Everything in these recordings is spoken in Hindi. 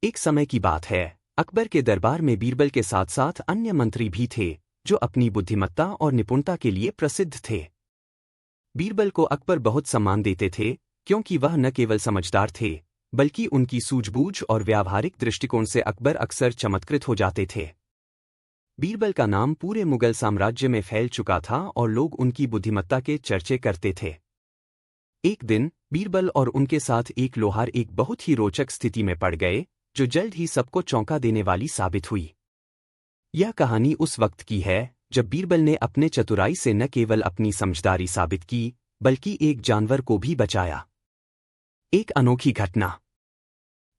एक समय की बात है, अकबर के दरबार में बीरबल के साथ साथ अन्य मंत्री भी थे जो अपनी बुद्धिमत्ता और निपुणता के लिए प्रसिद्ध थे। बीरबल को अकबर बहुत सम्मान देते थे क्योंकि वह न केवल समझदार थे बल्कि उनकी सूझबूझ और व्यावहारिक दृष्टिकोण से अकबर अक्सर चमत्कृत हो जाते थे। बीरबल का नाम पूरे मुगल साम्राज्य में फैल चुका था और लोग उनकी बुद्धिमत्ता के चर्चे करते थे। एक दिन बीरबल और उनके साथ एक लोहार एक बहुत ही रोचक स्थिति में पड़ गए जो जल्द ही सबको चौंका देने वाली साबित हुई। यह कहानी उस वक्त की है जब बीरबल ने अपने चतुराई से न केवल अपनी समझदारी साबित की बल्कि एक जानवर को भी बचाया। एक अनोखी घटना।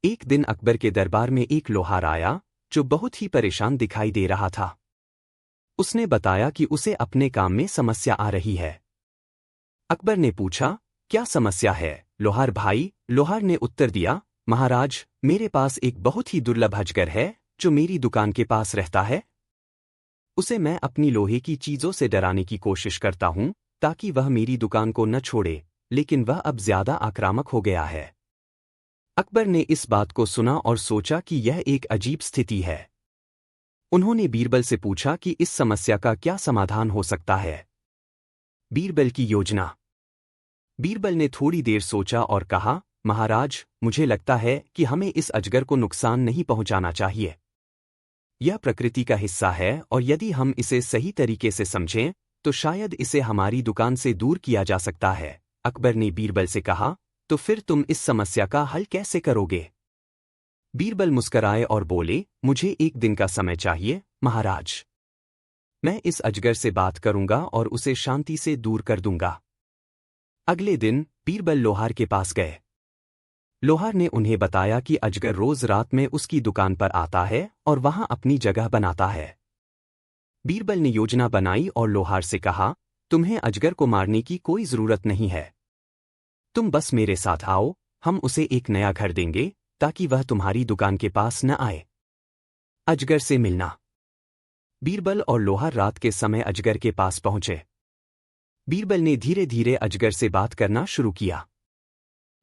एक दिन अकबर के दरबार में एक लोहार आया जो बहुत ही परेशान दिखाई दे रहा था। उसने बताया कि उसे अपने काम में समस्या आ रही है। अकबर ने पूछा, क्या समस्या है लोहार भाई? लोहार ने उत्तर दिया, महाराज, मेरे पास एक बहुत ही दुर्लभ अजगर है जो मेरी दुकान के पास रहता है। उसे मैं अपनी लोहे की चीजों से डराने की कोशिश करता हूं ताकि वह मेरी दुकान को न छोड़े, लेकिन वह अब ज्यादा आक्रामक हो गया है। अकबर ने इस बात को सुना और सोचा कि यह एक अजीब स्थिति है। उन्होंने बीरबल से पूछा कि इस समस्या का क्या समाधान हो सकता है। बीरबल की योजना। बीरबल ने थोड़ी देर सोचा और कहा, महाराज, मुझे लगता है कि हमें इस अजगर को नुकसान नहीं पहुंचाना चाहिए। यह प्रकृति का हिस्सा है और यदि हम इसे सही तरीके से समझें तो शायद इसे हमारी दुकान से दूर किया जा सकता है। अकबर ने बीरबल से कहा, तो फिर तुम इस समस्या का हल कैसे करोगे? बीरबल मुस्कराए और बोले, मुझे एक दिन का समय चाहिए महाराज। मैं इस अजगर से बात करूंगा और उसे शांति से दूर कर दूंगा। अगले दिन बीरबल लोहार के पास गए। लोहार ने उन्हें बताया कि अजगर रोज रात में उसकी दुकान पर आता है और वहां अपनी जगह बनाता है। बीरबल ने योजना बनाई और लोहार से कहा, तुम्हें अजगर को मारने की कोई जरूरत नहीं है। तुम बस मेरे साथ आओ, हम उसे एक नया घर देंगे ताकि वह तुम्हारी दुकान के पास न आए। अजगर से मिलना। बीरबल और लोहार रात के समय अजगर के पास पहुंचे। बीरबल ने धीरे धीरे अजगर से बात करना शुरू किया।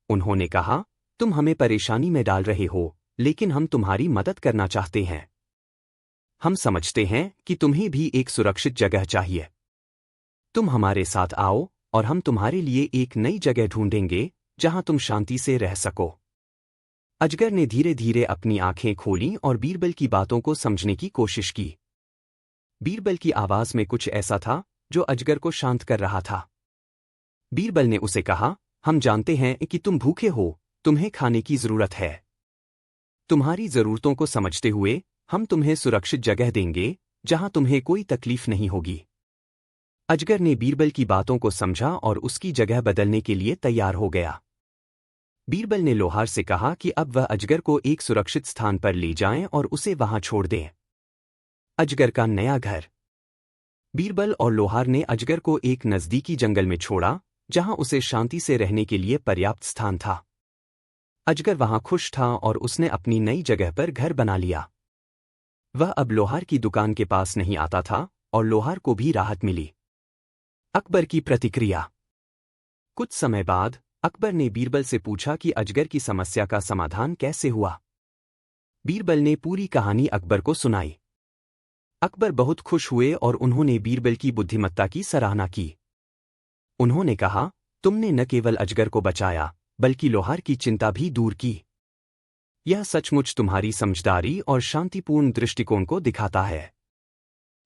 उन्होंने कहा, तुम हमें परेशानी में डाल रहे हो, लेकिन हम तुम्हारी मदद करना चाहते हैं। हम समझते हैं कि तुम्हें भी एक सुरक्षित जगह चाहिए। तुम हमारे साथ आओ और हम तुम्हारे लिए एक नई जगह ढूंढेंगे जहां तुम शांति से रह सको। अजगर ने धीरे धीरे अपनी आंखें खोलीं और बीरबल की बातों को समझने की कोशिश की। बीरबल की आवाज में कुछ ऐसा था जो अजगर को शांत कर रहा था। बीरबल ने उसे कहा, हम जानते हैं कि तुम भूखे हो, तुम्हें खाने की जरूरत है। तुम्हारी जरूरतों को समझते हुए हम तुम्हें सुरक्षित जगह देंगे जहां तुम्हें कोई तकलीफ नहीं होगी। अजगर ने बीरबल की बातों को समझा और उसकी जगह बदलने के लिए तैयार हो गया। बीरबल ने लोहार से कहा कि अब वह अजगर को एक सुरक्षित स्थान पर ले जाएं और उसे वहां छोड़ दें। अजगर का नया घर। बीरबल और लोहार ने अजगर को एक नजदीकी जंगल में छोड़ा जहां उसे शांति से रहने के लिए पर्याप्त स्थान था। अजगर वहां खुश था और उसने अपनी नई जगह पर घर बना लिया। वह अब लोहार की दुकान के पास नहीं आता था और लोहार को भी राहत मिली। अकबर की प्रतिक्रिया। कुछ समय बाद अकबर ने बीरबल से पूछा कि अजगर की समस्या का समाधान कैसे हुआ। बीरबल ने पूरी कहानी अकबर को सुनाई। अकबर बहुत खुश हुए और उन्होंने बीरबल की बुद्धिमत्ता की सराहना की। उन्होंने कहा, तुमने न केवल अजगर को बचाया बल्कि लोहार की चिंता भी दूर की। यह सचमुच तुम्हारी समझदारी और शांतिपूर्ण दृष्टिकोण को दिखाता है।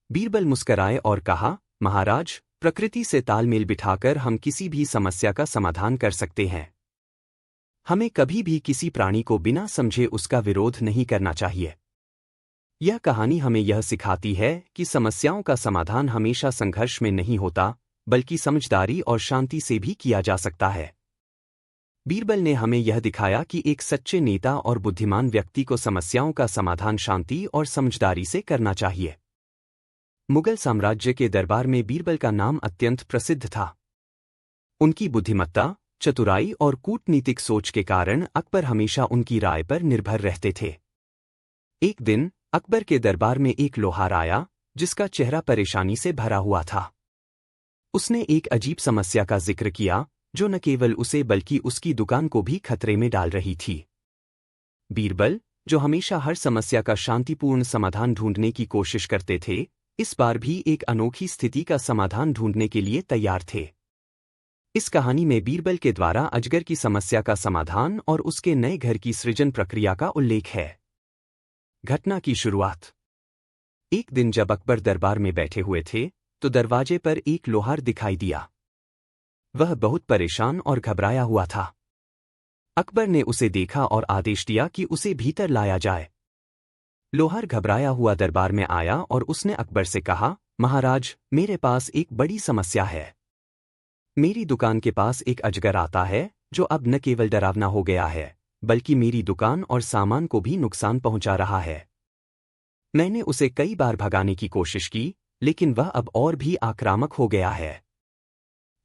बीरबल मुस्कराए और कहा, महाराज, प्रकृति से तालमेल बिठाकर हम किसी भी समस्या का समाधान कर सकते हैं। हमें कभी भी किसी प्राणी को बिना समझे उसका विरोध नहीं करना चाहिए। यह कहानी हमें यह सिखाती है कि समस्याओं का समाधान हमेशा संघर्ष में नहीं होता, बल्कि समझदारी और शांति से भी किया जा सकता है। बीरबल ने हमें यह दिखाया कि एक सच्चे नेता और बुद्धिमान व्यक्ति को समस्याओं का समाधान शांति और समझदारी से करना चाहिए। मुगल साम्राज्य के दरबार में बीरबल का नाम अत्यंत प्रसिद्ध था। उनकी बुद्धिमत्ता, चतुराई और कूटनीतिक सोच के कारण अकबर हमेशा उनकी राय पर निर्भर रहते थे। एक दिन अकबर के दरबार में एक लोहार आया जिसका चेहरा परेशानी से भरा हुआ था। उसने एक अजीब समस्या का जिक्र किया जो न केवल उसे बल्कि उसकी दुकान को भी खतरे में डाल रही थी। बीरबल, जो हमेशा हर समस्या का शांतिपूर्ण समाधान ढूंढने की कोशिश करते थे, इस बार भी एक अनोखी स्थिति का समाधान ढूंढने के लिए तैयार थे। इस कहानी में बीरबल के द्वारा अजगर की समस्या का समाधान और उसके नए घर की सृजन प्रक्रिया का उल्लेख है। घटना की शुरुआत। एक दिन जब अकबर दरबार में बैठे हुए थे, तो दरवाजे पर एक लोहार दिखाई दिया। वह बहुत परेशान और घबराया हुआ था। अकबर ने उसे देखा और आदेश दिया कि उसे भीतर लाया जाए। लोहार घबराया हुआ दरबार में आया और उसने अकबर से कहा, महाराज, मेरे पास एक बड़ी समस्या है। मेरी दुकान के पास एक अजगर आता है, जो अब न केवल डरावना हो गया है, बल्कि मेरी दुकान और सामान को भी नुकसान पहुंचा रहा है। मैंने उसे कई बार भगाने की कोशिश की, लेकिन वह अब और भी आक्रामक हो गया है।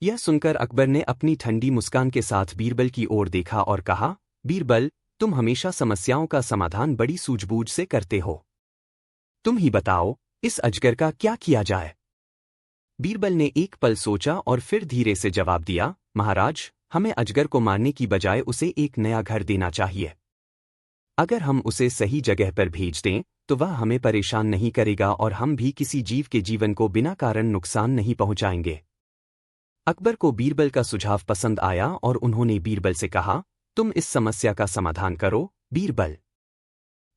यह सुनकर अकबर ने अपनी ठंडी मुस्कान के साथ बीरबल की ओर देखा और कहा, बीरबल, तुम हमेशा समस्याओं का समाधान बड़ी सूझबूझ से करते हो। तुम ही बताओ, इस अजगर का क्या किया जाए? बीरबल ने एक पल सोचा और फिर धीरे से जवाब दिया, महाराज, हमें अजगर को मारने की बजाय उसे एक नया घर देना चाहिए। अगर हम उसे सही जगह पर भेज दें, तो वह हमें परेशान नहीं करेगा और हम भी किसी जीव के जीवन को बिना कारण नुकसान नहीं पहुंचाएंगे। अकबर को बीरबल का सुझाव पसंद आया और उन्होंने बीरबल से कहा, तुम इस समस्या का समाधान करो, बीरबल।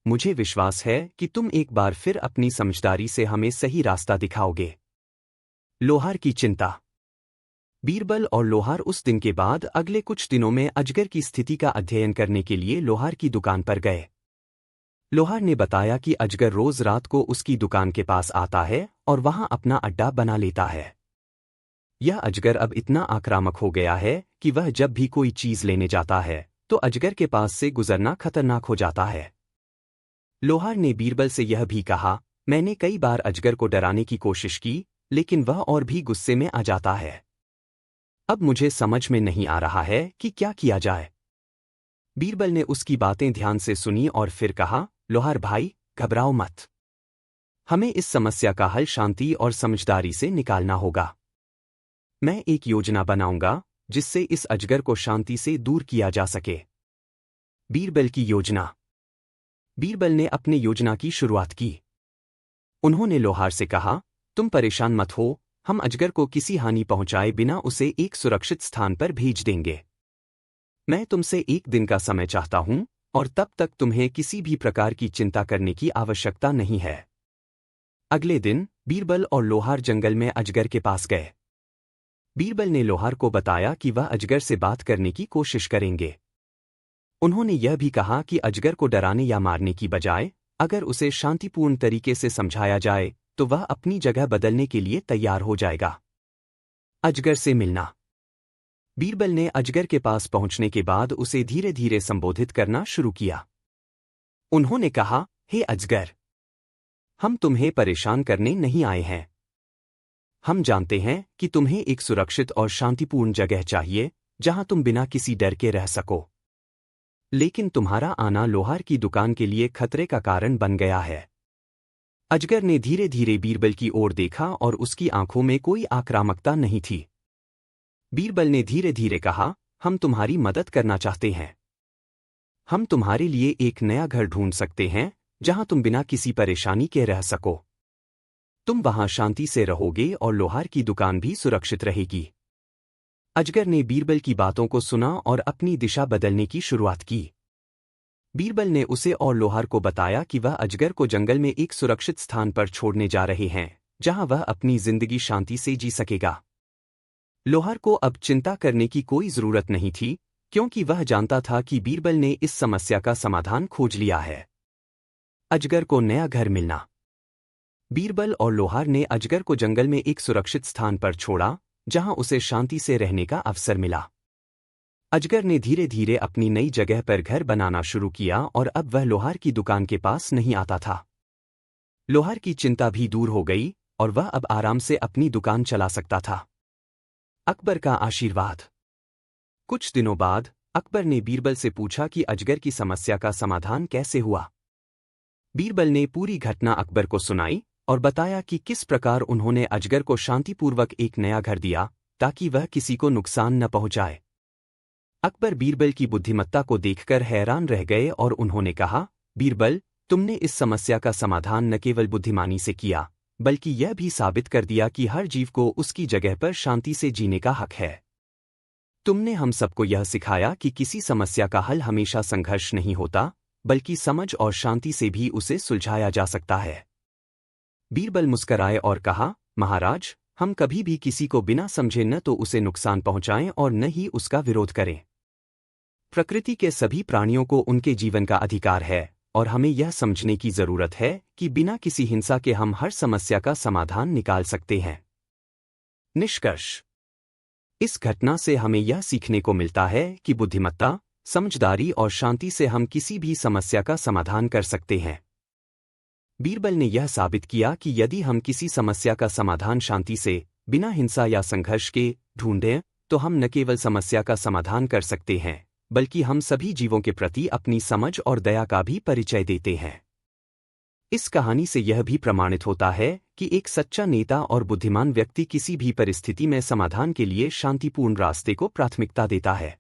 मुझे विश्वास है कि तुम एक बार फिर अपनी समझदारी से हमें सही रास्ता दिखाओगे। लोहार की चिंता। बीरबल और लोहार उस दिन के बाद अगले कुछ दिनों में अजगर की स्थिति का अध्ययन करने के लिए लोहार की दुकान पर गए। लोहार ने बताया कि अजगर रोज रात को उसकी दुकान के पास आता है और वहां अपना अड्डा बना लेता है। यह अजगर अब इतना आक्रामक हो गया है कि वह जब भी कोई चीज लेने जाता है, तो अजगर के पास से गुजरना खतरनाक हो जाता है। लोहार ने बीरबल से यह भी कहा, मैंने कई बार अजगर को डराने की कोशिश की, लेकिन वह और भी गुस्से में आ जाता है। अब मुझे समझ में नहीं आ रहा है कि क्या किया जाए। बीरबल ने उसकी बातें ध्यान से सुनी और फिर कहा, लोहार भाई, घबराओ मत। हमें इस समस्या का हल शांति और समझदारी से निकालना होगा। मैं एक योजना बनाऊंगा, जिससे इस अजगर को शांति से दूर किया जा सके। बीरबल की योजना। बीरबल ने अपनी योजना की शुरुआत की। उन्होंने लोहार से कहा, तुम परेशान मत हो, हम अजगर को किसी हानि पहुंचाए बिना उसे एक सुरक्षित स्थान पर भेज देंगे। मैं तुमसे एक दिन का समय चाहता हूं, और तब तक तुम्हें किसी भी प्रकार की चिंता करने की आवश्यकता नहीं है। अगले दिन बीरबल और लोहार जंगल में अजगर के पास गए। बीरबल ने लोहार को बताया कि वह अजगर से बात करने की कोशिश करेंगे। उन्होंने यह भी कहा कि अजगर को डराने या मारने की बजाय अगर उसे शांतिपूर्ण तरीके से समझाया जाए, तो वह अपनी जगह बदलने के लिए तैयार हो जाएगा। अजगर से मिलना। बीरबल ने अजगर के पास पहुंचने के बाद उसे धीरे धीरे संबोधित करना शुरू किया। उन्होंने कहा, हे अजगर, हम तुम्हें परेशान करने नहीं आए हैं। हम जानते हैं कि तुम्हें एक सुरक्षित और शांतिपूर्ण जगह चाहिए, जहां तुम बिना किसी डर के रह सको। लेकिन तुम्हारा आना लोहार की दुकान के लिए खतरे का कारण बन गया है। अजगर ने धीरे धीरे बीरबल की ओर देखा और उसकी आंखों में कोई आक्रामकता नहीं थी। बीरबल ने धीरे धीरे कहा, हम तुम्हारी मदद करना चाहते हैं। हम तुम्हारे लिए एक नया घर ढूंढ सकते हैं, जहां तुम बिना किसी परेशानी के रह सको। तुम वहां शांति से रहोगे और लोहार की दुकान भी सुरक्षित रहेगी। अजगर ने बीरबल की बातों को सुना और अपनी दिशा बदलने की शुरुआत की। बीरबल ने उसे और लोहार को बताया कि वह अजगर को जंगल में एक सुरक्षित स्थान पर छोड़ने जा रहे हैं, जहां वह अपनी जिंदगी शांति से जी सकेगा। लोहार को अब चिंता करने की कोई जरूरत नहीं थी, क्योंकि वह जानता था कि बीरबल ने इस समस्या का समाधान खोज लिया है। अजगर को नया घर मिलना। बीरबल और लोहार ने अजगर को जंगल में एक सुरक्षित स्थान पर छोड़ा, जहां उसे शांति से रहने का अवसर मिला। अजगर ने धीरे धीरे अपनी नई जगह पर घर बनाना शुरू किया और अब वह लोहार की दुकान के पास नहीं आता था। लोहार की चिंता भी दूर हो गई और वह अब आराम से अपनी दुकान चला सकता था। अकबर का आशीर्वाद। कुछ दिनों बाद अकबर ने बीरबल से पूछा कि अजगर की समस्या का समाधान कैसे हुआ। बीरबल ने पूरी घटना अकबर को सुनाई और बताया कि किस प्रकार उन्होंने अजगर को शांतिपूर्वक एक नया घर दिया, ताकि वह किसी को नुकसान न पहुंचाए। अकबर बीरबल की बुद्धिमत्ता को देखकर हैरान रह गए और उन्होंने कहा, बीरबल, तुमने इस समस्या का समाधान न केवल बुद्धिमानी से किया, बल्कि यह भी साबित कर दिया कि हर जीव को उसकी जगह पर शांति से जीने का हक है। तुमने हम सबको यह सिखाया कि किसी समस्या का हल हमेशा संघर्ष नहीं होता, बल्कि समझ और शांति से भी उसे सुलझाया जा सकता है। बीरबल मुस्कराए और कहा, महाराज, हम कभी भी किसी को बिना समझे न तो उसे नुकसान पहुंचाएं और न ही उसका विरोध करें। प्रकृति के सभी प्राणियों को उनके जीवन का अधिकार है, और हमें यह समझने की जरूरत है कि बिना किसी हिंसा के हम हर समस्या का समाधान निकाल सकते हैं। निष्कर्ष: इस घटना से हमें यह सीखने को मिलता है कि बुद्धिमत्ता, समझदारी और शांति से हम किसी भी समस्या का समाधान कर सकते हैं। बीरबल ने यह साबित किया कि यदि हम किसी समस्या का समाधान शांति से, बिना हिंसा या संघर्ष के, ढूंढें, तो हम न केवल समस्या का समाधान कर सकते हैं, बल्कि हम सभी जीवों के प्रति अपनी समझ और दया का भी परिचय देते हैं। इस कहानी से यह भी प्रमाणित होता है कि एक सच्चा नेता और बुद्धिमान व्यक्ति किसी भी परिस्थिति में समाधान के लिए शांतिपूर्ण रास्ते को प्राथमिकता देता है।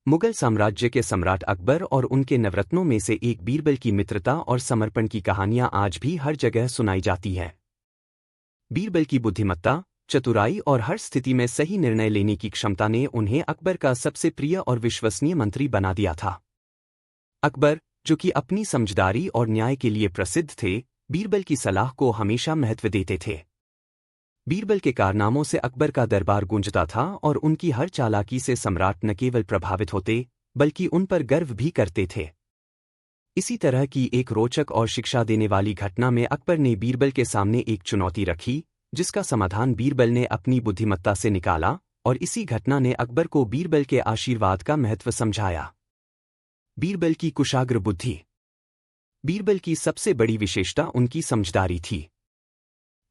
मुगल साम्राज्य के सम्राट अकबर और उनके नवरत्नों में से एक बीरबल की मित्रता और समर्पण की कहानियां आज भी हर जगह सुनाई जाती हैं। बीरबल की बुद्धिमत्ता, चतुराई और हर स्थिति में सही निर्णय लेने की क्षमता ने उन्हें अकबर का सबसे प्रिय और विश्वसनीय मंत्री बना दिया था। अकबर, जो कि अपनी समझदारी और न्याय के लिए प्रसिद्ध थे, बीरबल की सलाह को हमेशा महत्व देते थे। बीरबल के कारनामों से अकबर का दरबार गूंजता था और उनकी हर चालाकी से सम्राट न केवल प्रभावित होते, बल्कि उन पर गर्व भी करते थे। इसी तरह की एक रोचक और शिक्षा देने वाली घटना में अकबर ने बीरबल के सामने एक चुनौती रखी, जिसका समाधान बीरबल ने अपनी बुद्धिमत्ता से निकाला, और इसी घटना ने अकबर को बीरबल के आशीर्वाद का महत्व समझाया। बीरबल की कुशाग्र बुद्धि। बीरबल की सबसे बड़ी विशेषता उनकी समझदारी थी।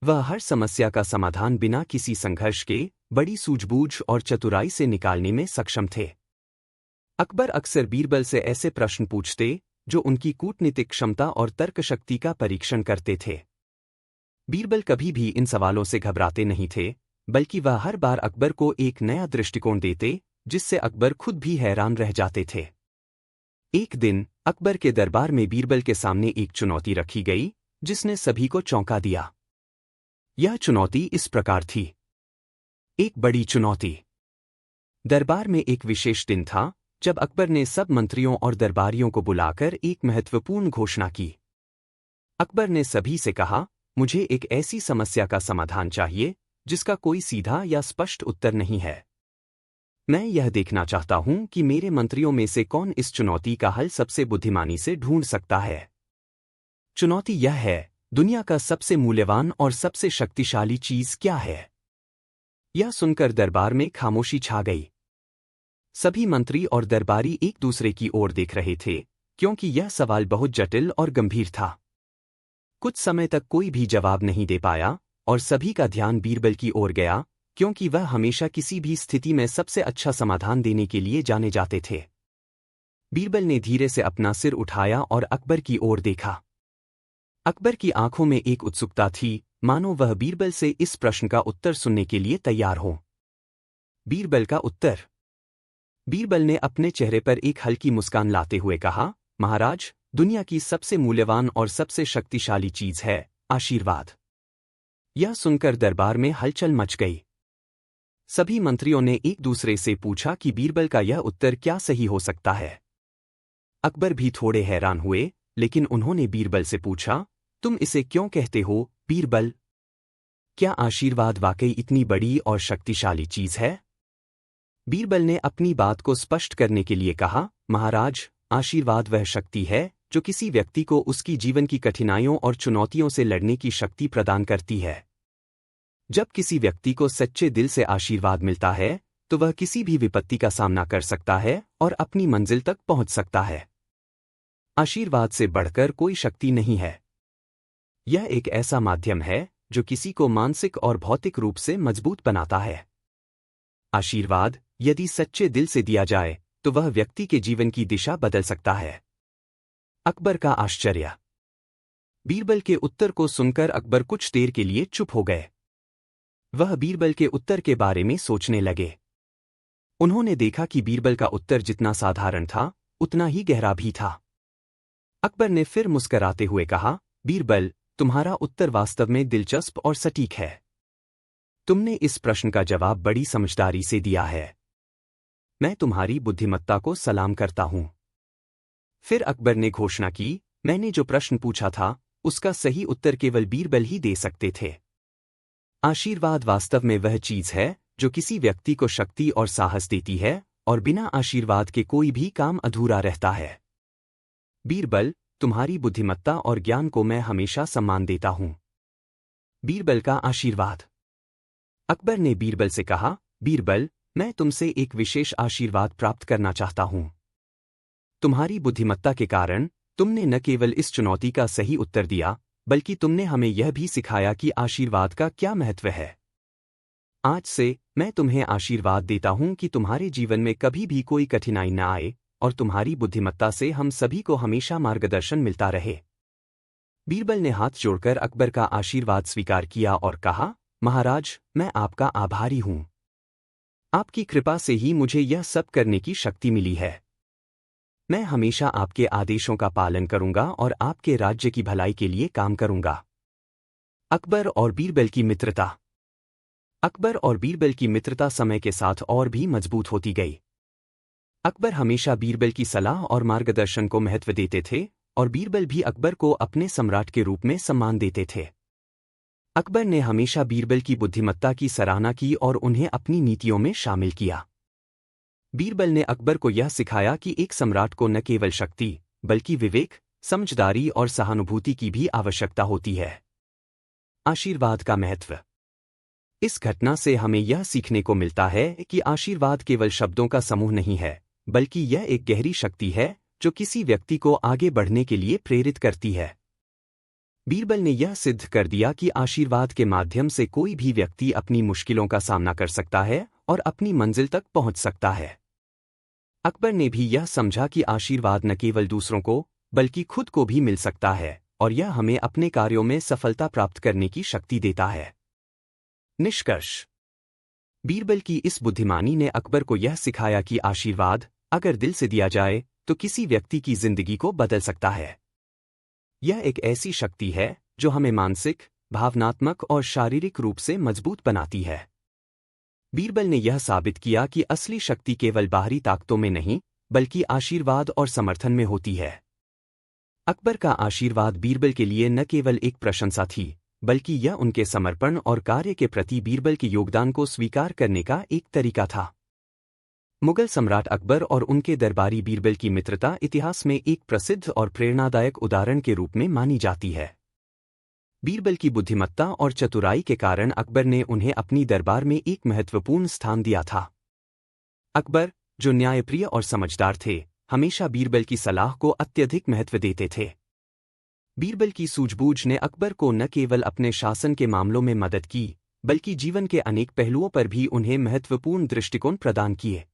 वह हर समस्या का समाधान बिना किसी संघर्ष के, बड़ी सूझबूझ और चतुराई से निकालने में सक्षम थे। अकबर अक्सर बीरबल से ऐसे प्रश्न पूछते जो उनकी कूटनीतिक क्षमता और तर्क शक्ति का परीक्षण करते थे। बीरबल कभी भी इन सवालों से घबराते नहीं थे, बल्कि वह हर बार अकबर को एक नया दृष्टिकोण देते, जिससे अकबर खुद भी हैरान रह जाते थे। एक दिन अकबर के दरबार में बीरबल के सामने एक चुनौती रखी गई, जिसने सभी को चौंका दिया। यह चुनौती इस प्रकार थी। एक बड़ी चुनौती। दरबार में एक विशेष दिन था, जब अकबर ने सब मंत्रियों और दरबारियों को बुलाकर एक महत्वपूर्ण घोषणा की। अकबर ने सभी से कहा, मुझे एक ऐसी समस्या का समाधान चाहिए, जिसका कोई सीधा या स्पष्ट उत्तर नहीं है। मैं यह देखना चाहता हूं कि मेरे मंत्रियों में से कौन इस चुनौती का हल सबसे बुद्धिमानी से ढूंढ सकता है। चुनौती यह है, दुनिया का सबसे मूल्यवान और सबसे शक्तिशाली चीज क्या है? यह सुनकर दरबार में खामोशी छा गई। सभी मंत्री और दरबारी एक दूसरे की ओर देख रहे थे, क्योंकि यह सवाल बहुत जटिल और गंभीर था। कुछ समय तक कोई भी जवाब नहीं दे पाया, और सभी का ध्यान बीरबल की ओर गया, क्योंकि वह हमेशा किसी भी स्थिति में सबसे अच्छा समाधान देने के लिए जाने जाते थे। बीरबल ने धीरे से अपना सिर उठाया और अकबर की ओर देखा। अकबर की आंखों में एक उत्सुकता थी, मानो वह बीरबल से इस प्रश्न का उत्तर सुनने के लिए तैयार हो। बीरबल का उत्तर। बीरबल ने अपने चेहरे पर एक हल्की मुस्कान लाते हुए कहा, महाराज, दुनिया की सबसे मूल्यवान और सबसे शक्तिशाली चीज है आशीर्वाद। यह सुनकर दरबार में हलचल मच गई। सभी मंत्रियों ने एक दूसरे से पूछा कि बीरबल का यह उत्तर क्या सही हो सकता है। अकबर भी थोड़े हैरान हुए, लेकिन उन्होंने बीरबल से पूछा, तुम इसे क्यों कहते हो, बीरबल? क्या आशीर्वाद वाकई इतनी बड़ी और शक्तिशाली चीज है? बीरबल ने अपनी बात को स्पष्ट करने के लिए कहा, महाराज, आशीर्वाद वह शक्ति है जो किसी व्यक्ति को उसकी जीवन की कठिनाइयों और चुनौतियों से लड़ने की शक्ति प्रदान करती है। जब किसी व्यक्ति को सच्चे दिल से आशीर्वाद मिलता है, तो वह किसी भी विपत्ति का सामना कर सकता है और अपनी मंजिल तक पहुंच सकता है। आशीर्वाद से बढ़कर कोई शक्ति नहीं है। यह एक ऐसा माध्यम है जो किसी को मानसिक और भौतिक रूप से मजबूत बनाता है। आशीर्वाद यदि सच्चे दिल से दिया जाए, तो वह व्यक्ति के जीवन की दिशा बदल सकता है। अकबर का आश्चर्य। बीरबल के उत्तर को सुनकर अकबर कुछ देर के लिए चुप हो गए। वह बीरबल के उत्तर के बारे में सोचने लगे। उन्होंने देखा कि बीरबल का उत्तर जितना साधारण था, उतना ही गहरा भी था। अकबर ने फिर मुस्कराते हुए कहा, बीरबल, तुम्हारा उत्तर वास्तव में दिलचस्प और सटीक है। तुमने इस प्रश्न का जवाब बड़ी समझदारी से दिया है। मैं तुम्हारी बुद्धिमत्ता को सलाम करता हूं। फिर अकबर ने घोषणा की, मैंने जो प्रश्न पूछा था उसका सही उत्तर केवल बीरबल ही दे सकते थे। आशीर्वाद वास्तव में वह चीज है जो किसी व्यक्ति को शक्ति और साहस देती है, और बिना आशीर्वाद के कोई भी काम अधूरा रहता है। बीरबल, तुम्हारी बुद्धिमत्ता और ज्ञान को मैं हमेशा सम्मान देता हूं। बीरबल का आशीर्वाद। अकबर ने बीरबल से कहा, बीरबल, मैं तुमसे एक विशेष आशीर्वाद प्राप्त करना चाहता हूं। तुम्हारी बुद्धिमत्ता के कारण तुमने न केवल इस चुनौती का सही उत्तर दिया, बल्कि तुमने हमें यह भी सिखाया कि आशीर्वाद का क्या महत्व है। आज से मैं तुम्हें आशीर्वाद देता हूं कि तुम्हारे जीवन में कभी भी कोई कठिनाई न आए, और तुम्हारी बुद्धिमत्ता से हम सभी को हमेशा मार्गदर्शन मिलता रहे। बीरबल ने हाथ जोड़कर अकबर का आशीर्वाद स्वीकार किया और कहा, महाराज, मैं आपका आभारी हूं। आपकी कृपा से ही मुझे यह सब करने की शक्ति मिली है। मैं हमेशा आपके आदेशों का पालन करूंगा और आपके राज्य की भलाई के लिए काम करूंगा। अकबर और बीरबल की मित्रता। अकबर और बीरबल की मित्रता समय के साथ और भी मजबूत होती गई। अकबर हमेशा बीरबल की सलाह और मार्गदर्शन को महत्व देते थे, और बीरबल भी अकबर को अपने सम्राट के रूप में सम्मान देते थे। अकबर ने हमेशा बीरबल की बुद्धिमत्ता की सराहना की और उन्हें अपनी नीतियों में शामिल किया। बीरबल ने अकबर को यह सिखाया कि एक सम्राट को न केवल शक्ति, बल्कि विवेक, समझदारी और सहानुभूति की भी आवश्यकता होती है। आशीर्वाद का महत्व। इस घटना से हमें यह सीखने को मिलता है कि आशीर्वाद केवल शब्दों का समूह नहीं है, बल्कि यह एक गहरी शक्ति है जो किसी व्यक्ति को आगे बढ़ने के लिए प्रेरित करती है। बीरबल ने यह सिद्ध कर दिया कि आशीर्वाद के माध्यम से कोई भी व्यक्ति अपनी मुश्किलों का सामना कर सकता है और अपनी मंजिल तक पहुंच सकता है। अकबर ने भी यह समझा कि आशीर्वाद न केवल दूसरों को, बल्कि खुद को भी मिल सकता है, और यह हमें अपने कार्यों में सफलता प्राप्त करने की शक्ति देता है। निष्कर्ष। बीरबल की इस बुद्धिमानी ने अकबर को यह सिखाया कि आशीर्वाद, अगर दिल से दिया जाए, तो किसी व्यक्ति की जिंदगी को बदल सकता है। यह एक ऐसी शक्ति है जो हमें मानसिक, भावनात्मक और शारीरिक रूप से मजबूत बनाती है। बीरबल ने यह साबित किया कि असली शक्ति केवल बाहरी ताकतों में नहीं, बल्कि आशीर्वाद और समर्थन में होती है। अकबर का आशीर्वाद बीरबल के लिए न केवल एक प्रशंसा थी, बल्कि यह उनके समर्पण और कार्य के प्रति बीरबल के योगदान को स्वीकार करने का एक तरीका था। मुगल सम्राट अकबर और उनके दरबारी बीरबल की मित्रता इतिहास में एक प्रसिद्ध और प्रेरणादायक उदाहरण के रूप में मानी जाती है। बीरबल की बुद्धिमत्ता और चतुराई के कारण अकबर ने उन्हें अपनी दरबार में एक महत्वपूर्ण स्थान दिया था। अकबर, जो न्यायप्रिय और समझदार थे, हमेशा बीरबल की सलाह को अत्यधिक महत्व देते थे। बीरबल की सूझबूझ ने अकबर को न केवल अपने शासन के मामलों में मदद की, बल्कि जीवन के अनेक पहलुओं पर भी उन्हें महत्वपूर्ण दृष्टिकोण प्रदान किए।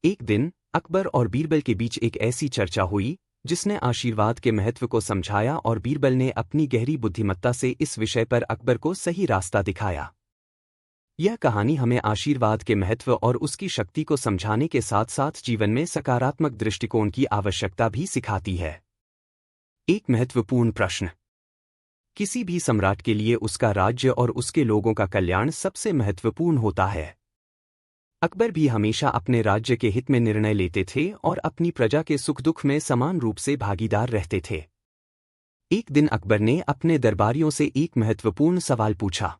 एक दिन अकबर और बीरबल के बीच एक ऐसी चर्चा हुई जिसने आशीर्वाद के महत्व को समझाया, और बीरबल ने अपनी गहरी बुद्धिमत्ता से इस विषय पर अकबर को सही रास्ता दिखाया। यह कहानी हमें आशीर्वाद के महत्व और उसकी शक्ति को समझाने के साथ साथ जीवन में सकारात्मक दृष्टिकोण की आवश्यकता भी सिखाती है। एक महत्वपूर्ण प्रश्न। किसी भी सम्राट के लिए उसका राज्य और उसके लोगों का कल्याण सबसे महत्वपूर्ण होता है। अकबर भी हमेशा अपने राज्य के हित में निर्णय लेते थे और अपनी प्रजा के सुख दुख में समान रूप से भागीदार रहते थे। एक दिन अकबर ने अपने दरबारियों से एक महत्वपूर्ण सवाल पूछा।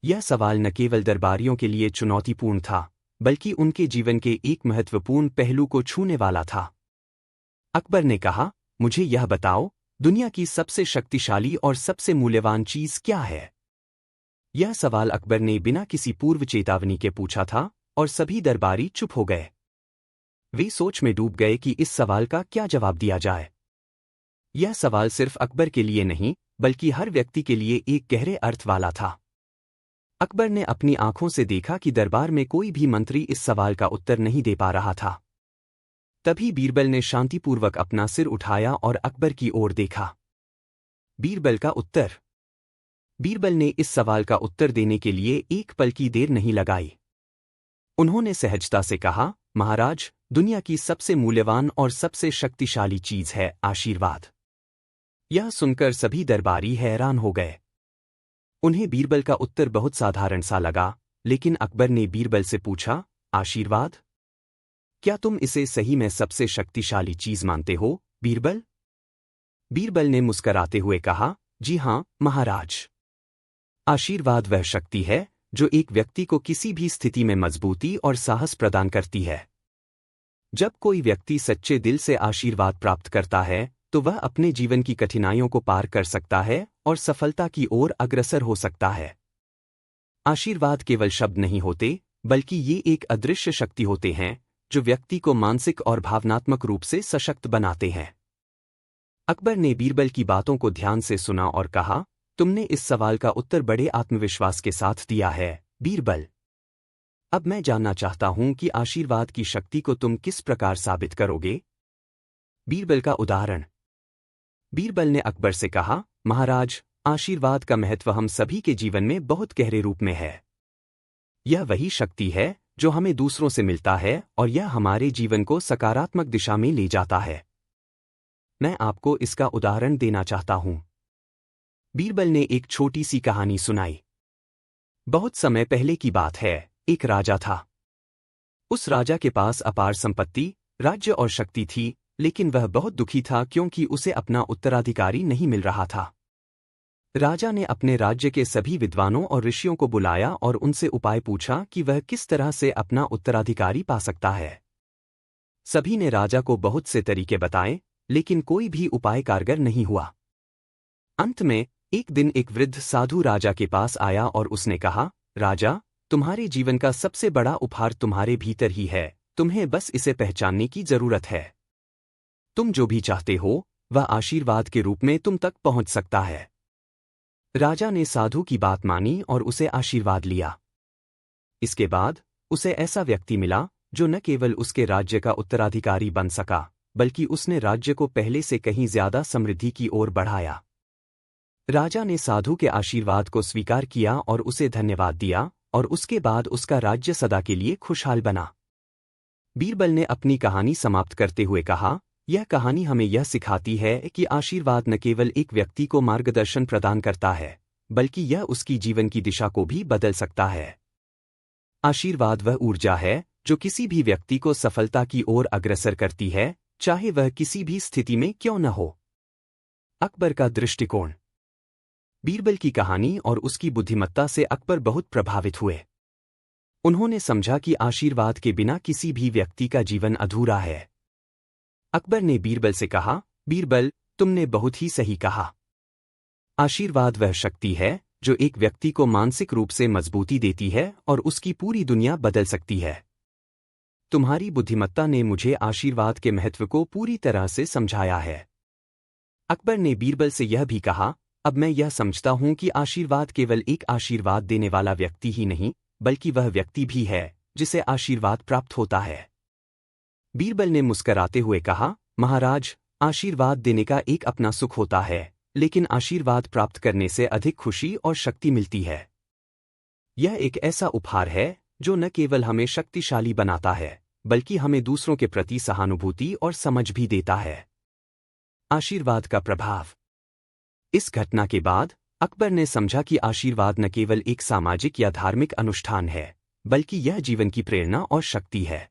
यह सवाल न केवल दरबारियों के लिए चुनौतीपूर्ण था, बल्कि उनके जीवन के एक महत्वपूर्ण पहलू को छूने वाला था। अकबर ने कहा, मुझे यह बताओ, दुनिया की सबसे शक्तिशाली और सबसे मूल्यवान चीज क्या है? यह सवाल अकबर ने बिना किसी पूर्व चेतावनी के पूछा था, और सभी दरबारी चुप हो गए। वे सोच में डूब गए कि इस सवाल का क्या जवाब दिया जाए। यह सवाल सिर्फ अकबर के लिए नहीं, बल्कि हर व्यक्ति के लिए एक गहरे अर्थ वाला था। अकबर ने अपनी आंखों से देखा कि दरबार में कोई भी मंत्री इस सवाल का उत्तर नहीं दे पा रहा था। तभी बीरबल ने शांतिपूर्वक अपना सिर उठाया और अकबर की ओर देखा। बीरबल का उत्तर। बीरबल ने इस सवाल का उत्तर देने के लिए एक पल की देर नहीं लगाई। उन्होंने सहजता से कहा, महाराज, दुनिया की सबसे मूल्यवान और सबसे शक्तिशाली चीज है आशीर्वाद। यह सुनकर सभी दरबारी हैरान हो गए। उन्हें बीरबल का उत्तर बहुत साधारण सा लगा, लेकिन अकबर ने बीरबल से पूछा, आशीर्वाद? क्या तुम इसे सही में सबसे शक्तिशाली चीज मानते हो, बीरबल? बीरबल ने मुस्कराते हुए कहा, जी हां, महाराज। आशीर्वाद वह शक्ति है जो एक व्यक्ति को किसी भी स्थिति में मजबूती और साहस प्रदान करती है। जब कोई व्यक्ति सच्चे दिल से आशीर्वाद प्राप्त करता है, तो वह अपने जीवन की कठिनाइयों को पार कर सकता है और सफलता की ओर अग्रसर हो सकता है। आशीर्वाद केवल शब्द नहीं होते, बल्कि ये एक अदृश्य शक्ति होते हैं जो व्यक्ति को मानसिक और भावनात्मक रूप से सशक्त बनाते हैं। अकबर ने बीरबल की बातों को ध्यान से सुना और कहा, तुमने इस सवाल का उत्तर बड़े आत्मविश्वास के साथ दिया है, बीरबल। अब मैं जानना चाहता हूं कि आशीर्वाद की शक्ति को तुम किस प्रकार साबित करोगे। बीरबल का उदाहरण। बीरबल ने अकबर से कहा, महाराज, आशीर्वाद का महत्व हम सभी के जीवन में बहुत गहरे रूप में है। यह वही शक्ति है जो हमें दूसरों से मिलता है और यह हमारे जीवन को सकारात्मक दिशा में ले जाता है। मैं आपको इसका उदाहरण देना चाहता हूं। बीरबल ने एक छोटी सी कहानी सुनाई। बहुत समय पहले की बात है, एक राजा था। उस राजा के पास अपार संपत्ति, राज्य और शक्ति थी, लेकिन वह बहुत दुखी था क्योंकि उसे अपना उत्तराधिकारी नहीं मिल रहा था। राजा ने अपने राज्य के सभी विद्वानों और ऋषियों को बुलाया और उनसे उपाय पूछा कि वह किस तरह से अपना उत्तराधिकारी पा सकता है। सभी ने राजा को बहुत से तरीके बताए, लेकिन कोई भी उपाय कारगर नहीं हुआ। अंत में एक दिन एक वृद्ध साधु राजा के पास आया और उसने कहा, राजा, तुम्हारे जीवन का सबसे बड़ा उपहार तुम्हारे भीतर ही है, तुम्हें बस इसे पहचानने की जरूरत है। तुम जो भी चाहते हो, वह आशीर्वाद के रूप में तुम तक पहुंच सकता है। राजा ने साधु की बात मानी और उसे आशीर्वाद लिया। इसके बाद उसे ऐसा व्यक्ति मिला जो न केवल उसके राज्य का उत्तराधिकारी बन सका, बल्कि उसने राज्य को पहले से कहीं ज्यादा समृद्धि की ओर बढ़ाया। राजा ने साधु के आशीर्वाद को स्वीकार किया और उसे धन्यवाद दिया, और उसके बाद उसका राज्य सदा के लिए खुशहाल बना। बीरबल ने अपनी कहानी समाप्त करते हुए कहा, यह कहानी हमें यह सिखाती है कि आशीर्वाद न केवल एक व्यक्ति को मार्गदर्शन प्रदान करता है, बल्कि यह उसकी जीवन की दिशा को भी बदल सकता है। आशीर्वाद वह ऊर्जा है जो किसी भी व्यक्ति को सफलता की ओर अग्रसर करती है, चाहे वह किसी भी स्थिति में क्यों न हो। अकबर का दृष्टिकोण। बीरबल की कहानी और उसकी बुद्धिमत्ता से अकबर बहुत प्रभावित हुए। उन्होंने समझा कि आशीर्वाद के बिना किसी भी व्यक्ति का जीवन अधूरा है। अकबर ने बीरबल से कहा, बीरबल, तुमने बहुत ही सही कहा। आशीर्वाद वह शक्ति है जो एक व्यक्ति को मानसिक रूप से मजबूती देती है और उसकी पूरी दुनिया बदल सकती है। तुम्हारी बुद्धिमत्ता ने मुझे आशीर्वाद के महत्व को पूरी तरह से समझाया है। अकबर ने बीरबल से यह भी कहा, अब मैं यह समझता हूं कि आशीर्वाद केवल एक आशीर्वाद देने वाला व्यक्ति ही नहीं, बल्कि वह व्यक्ति भी है जिसे आशीर्वाद प्राप्त होता है। बीरबल ने मुस्कराते हुए कहा, महाराज, आशीर्वाद देने का एक अपना सुख होता है, लेकिन आशीर्वाद प्राप्त करने से अधिक खुशी और शक्ति मिलती है। यह एक ऐसा उपहार है जो न केवल हमें शक्तिशाली बनाता है, बल्कि हमें दूसरों के प्रति सहानुभूति और समझ भी देता है। आशीर्वाद का प्रभाव। इस घटना के बाद अकबर ने समझा कि आशीर्वाद न केवल एक सामाजिक या धार्मिक अनुष्ठान है, बल्कि यह जीवन की प्रेरणा और शक्ति है।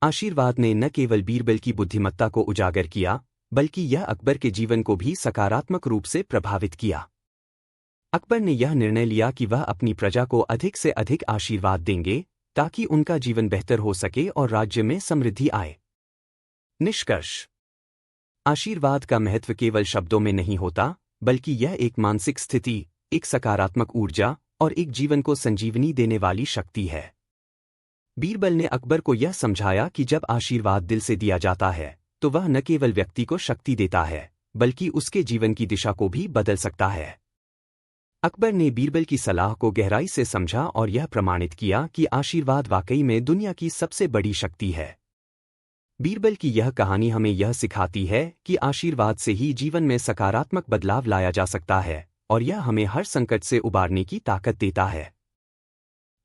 आशीर्वाद ने न केवल बीरबल की बुद्धिमत्ता को उजागर किया, बल्कि यह अकबर के जीवन को भी सकारात्मक रूप से प्रभावित किया। अकबर ने यह निर्णय लिया कि वह अपनी प्रजा को अधिक से अधिक आशीर्वाद देंगे, ताकि उनका जीवन बेहतर हो सके और राज्य में समृद्धि आए। निष्कर्ष। आशीर्वाद का महत्व केवल शब्दों में नहीं होता, बल्कि यह एक मानसिक स्थिति, एक सकारात्मक ऊर्जा और एक जीवन को संजीवनी देने वाली शक्ति है। बीरबल ने अकबर को यह समझाया कि जब आशीर्वाद दिल से दिया जाता है, तो वह न केवल व्यक्ति को शक्ति देता है, बल्कि उसके जीवन की दिशा को भी बदल सकता है। अकबर ने बीरबल की सलाह को गहराई से समझा और यह प्रमाणित किया कि आशीर्वाद वाकई में दुनिया की सबसे बड़ी शक्ति है। बीरबल की यह कहानी हमें यह सिखाती है कि आशीर्वाद से ही जीवन में सकारात्मक बदलाव लाया जा सकता है, और यह हमें हर संकट से उबारने की ताकत देता है।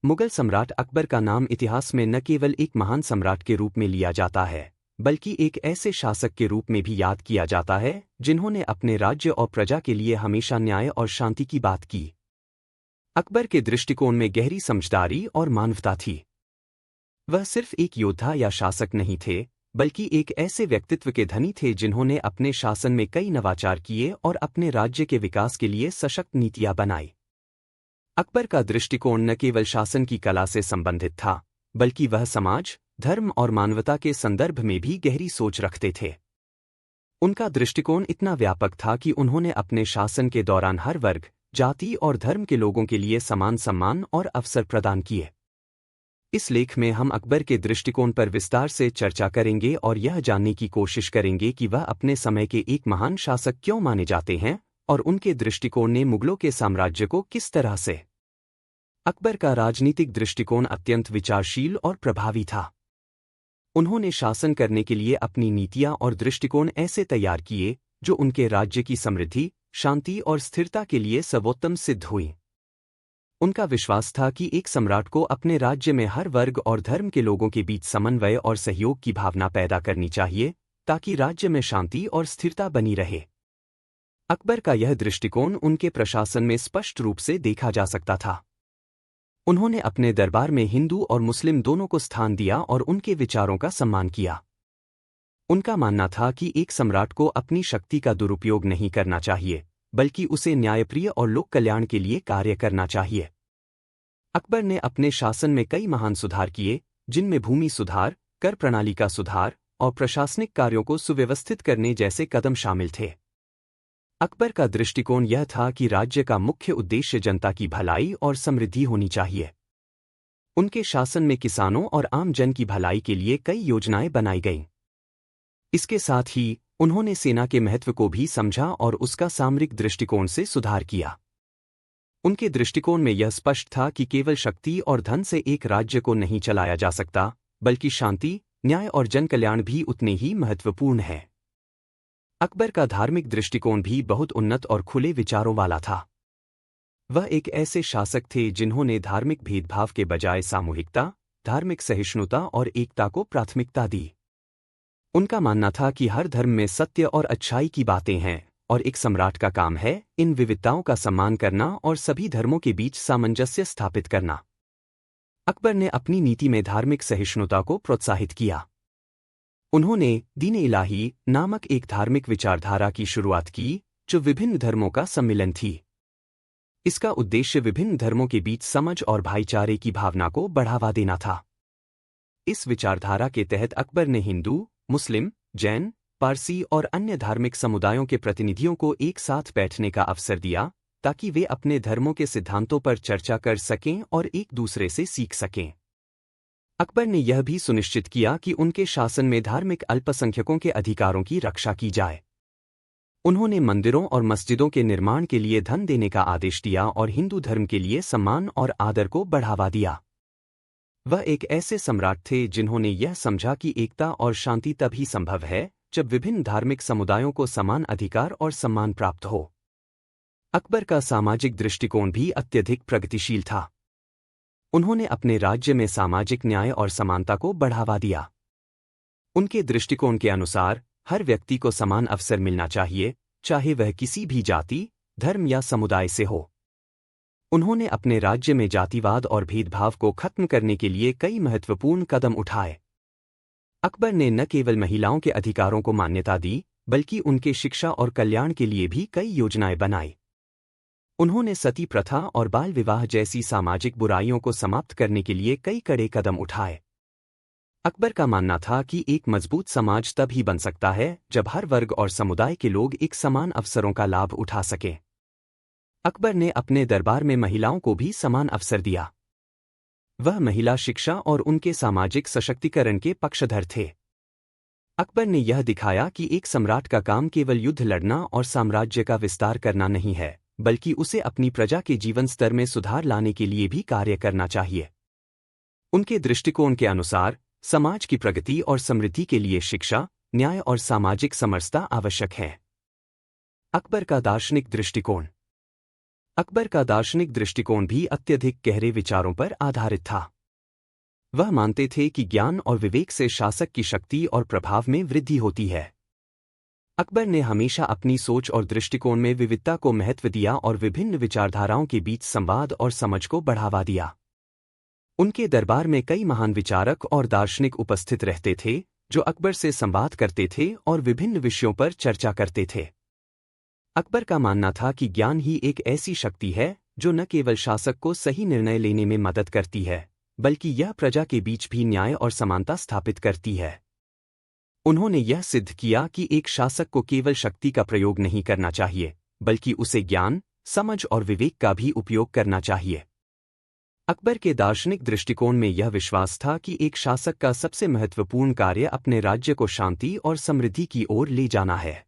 मुगल सम्राट अकबर का नाम इतिहास में न केवल एक महान सम्राट के रूप में लिया जाता है, बल्कि एक ऐसे शासक के रूप में भी याद किया जाता है जिन्होंने अपने राज्य और प्रजा के लिए हमेशा न्याय और शांति की बात की। अकबर के दृष्टिकोण में गहरी समझदारी और मानवता थी। वह सिर्फ एक योद्धा या शासक नहीं थे, बल्कि एक ऐसे व्यक्तित्व के धनी थे जिन्होंने अपने शासन में कई नवाचार किए और अपने राज्य के विकास के लिए सशक्त नीतियां बनाई। अकबर का दृष्टिकोण न केवल शासन की कला से संबंधित था, बल्कि वह समाज, धर्म और मानवता के संदर्भ में भी गहरी सोच रखते थे। उनका दृष्टिकोण इतना व्यापक था कि उन्होंने अपने शासन के दौरान हर वर्ग, जाति और धर्म के लोगों के लिए समान सम्मान और अवसर प्रदान किए। इस लेख में हम अकबर के दृष्टिकोण पर विस्तार से चर्चा करेंगे और यह जानने की कोशिश करेंगे कि वह अपने समय के एक महान शासक क्यों माने जाते हैं और उनके दृष्टिकोण ने मुगलों के साम्राज्य को किस तरह से। अकबर का राजनीतिक दृष्टिकोण अत्यंत विचारशील और प्रभावी था। उन्होंने शासन करने के लिए अपनी नीतियां और दृष्टिकोण ऐसे तैयार किए जो उनके राज्य की समृद्धि, शांति और स्थिरता के लिए सर्वोत्तम सिद्ध हुई। उनका विश्वास था कि एक सम्राट को अपने राज्य में हर वर्ग और धर्म के लोगों के बीच समन्वय और सहयोग की भावना पैदा करनी चाहिए, ताकि राज्य में शांति और स्थिरता बनी रहे। अकबर का यह दृष्टिकोण उनके प्रशासन में स्पष्ट रूप से देखा जा सकता था। उन्होंने अपने दरबार में हिंदू और मुस्लिम दोनों को स्थान दिया और उनके विचारों का सम्मान किया। उनका मानना था कि एक सम्राट को अपनी शक्ति का दुरुपयोग नहीं करना चाहिए, बल्कि उसे न्यायप्रिय और लोक कल्याण के लिए कार्य करना चाहिए। अकबर ने अपने शासन में कई महान सुधार किए, जिनमें भूमि सुधार, कर प्रणाली का सुधार और प्रशासनिक कार्यों को सुव्यवस्थित करने जैसे कदम शामिल थे। अकबर का दृष्टिकोण यह था कि राज्य का मुख्य उद्देश्य जनता की भलाई और समृद्धि होनी चाहिए। उनके शासन में किसानों और आम जन की भलाई के लिए कई योजनाएं बनाई गईं। इसके साथ ही उन्होंने सेना के महत्व को भी समझा और उसका सामरिक दृष्टिकोण से सुधार किया। उनके दृष्टिकोण में यह स्पष्ट था कि केवल शक्ति और धन से एक राज्य को नहीं चलाया जा सकता, बल्कि शांति, न्याय और जनकल्याण भी उतने ही महत्वपूर्ण है। अकबर का धार्मिक दृष्टिकोण भी बहुत उन्नत और खुले विचारों वाला था। वह एक ऐसे शासक थे जिन्होंने धार्मिक भेदभाव के बजाय सामूहिकता, धार्मिक सहिष्णुता और एकता को प्राथमिकता दी। उनका मानना था कि हर धर्म में सत्य और अच्छाई की बातें हैं और एक सम्राट का काम है इन विविधताओं का सम्मान करना और सभी धर्मों के बीच सामंजस्य स्थापित करना। अकबर ने अपनी नीति में धार्मिक सहिष्णुता को प्रोत्साहित किया। उन्होंने दीन-ए-इलाही नामक एक धार्मिक विचारधारा की शुरुआत की, जो विभिन्न धर्मों का सम्मिलन थी। इसका उद्देश्य विभिन्न धर्मों के बीच समझ और भाईचारे की भावना को बढ़ावा देना था। इस विचारधारा के तहत अकबर ने हिंदू, मुस्लिम, जैन, पारसी और अन्य धार्मिक समुदायों के प्रतिनिधियों को एक साथ बैठने का अवसर दिया, ताकि वे अपने धर्मों के सिद्धांतों पर चर्चा कर सकें और एक दूसरे से सीख सकें। अकबर ने यह भी सुनिश्चित किया कि उनके शासन में धार्मिक अल्पसंख्यकों के अधिकारों की रक्षा की जाए। उन्होंने मंदिरों और मस्जिदों के निर्माण के लिए धन देने का आदेश दिया और हिंदू धर्म के लिए सम्मान और आदर को बढ़ावा दिया। वह एक ऐसे सम्राट थे जिन्होंने यह समझा कि एकता और शांति तभी संभव है जब विभिन्न धार्मिक समुदायों को समान अधिकार और सम्मान प्राप्त हो। अकबर का सामाजिक दृष्टिकोण भी अत्यधिक प्रगतिशील था। उन्होंने अपने राज्य में सामाजिक न्याय और समानता को बढ़ावा दिया। उनके दृष्टिकोण के अनुसार हर व्यक्ति को समान अवसर मिलना चाहिए, चाहे वह किसी भी जाति, धर्म या समुदाय से हो। उन्होंने अपने राज्य में जातिवाद और भेदभाव को खत्म करने के लिए कई महत्वपूर्ण कदम उठाए। अकबर ने न केवल महिलाओं के अधिकारों को मान्यता दी, बल्कि उनके शिक्षा और कल्याण के लिए भी कई योजनाएं बनाई। उन्होंने सती प्रथा और बाल विवाह जैसी सामाजिक बुराइयों को समाप्त करने के लिए कई कड़े कदम उठाए। अकबर का मानना था कि एक मजबूत समाज तभी बन सकता है जब हर वर्ग और समुदाय के लोग एक समान अवसरों का लाभ उठा सकें। अकबर ने अपने दरबार में महिलाओं को भी समान अवसर दिया। वह महिला शिक्षा और उनके सामाजिक सशक्तिकरण के पक्षधर थे। अकबर ने यह दिखाया कि एक सम्राट का काम केवल युद्ध लड़ना और साम्राज्य का विस्तार करना नहीं है, बल्कि उसे अपनी प्रजा के जीवन स्तर में सुधार लाने के लिए भी कार्य करना चाहिए। उनके दृष्टिकोण के अनुसार समाज की प्रगति और समृद्धि के लिए शिक्षा, न्याय और सामाजिक समरसता आवश्यक है। अकबर का दार्शनिक दृष्टिकोण। अकबर का दार्शनिक दृष्टिकोण भी अत्यधिक गहरे विचारों पर आधारित था। वह मानते थे कि ज्ञान और विवेक से शासक की शक्ति और प्रभाव में वृद्धि होती है। अकबर ने हमेशा अपनी सोच और दृष्टिकोण में विविधता को महत्व दिया और विभिन्न विचारधाराओं के बीच संवाद और समझ को बढ़ावा दिया। उनके दरबार में कई महान विचारक और दार्शनिक उपस्थित रहते थे, जो अकबर से संवाद करते थे और विभिन्न विषयों पर चर्चा करते थे। अकबर का मानना था कि ज्ञान ही एक ऐसी शक्ति है जो न केवल शासक को सही निर्णय लेने में मदद करती है, बल्कि यह प्रजा के बीच भी न्याय और समानता स्थापित करती है। उन्होंने यह सिद्ध किया कि एक शासक को केवल शक्ति का प्रयोग नहीं करना चाहिए, बल्कि उसे ज्ञान, समझ और विवेक का भी उपयोग करना चाहिए। अकबर के दार्शनिक दृष्टिकोण में यह विश्वास था कि एक शासक का सबसे महत्वपूर्ण कार्य अपने राज्य को शांति और समृद्धि की ओर ले जाना है।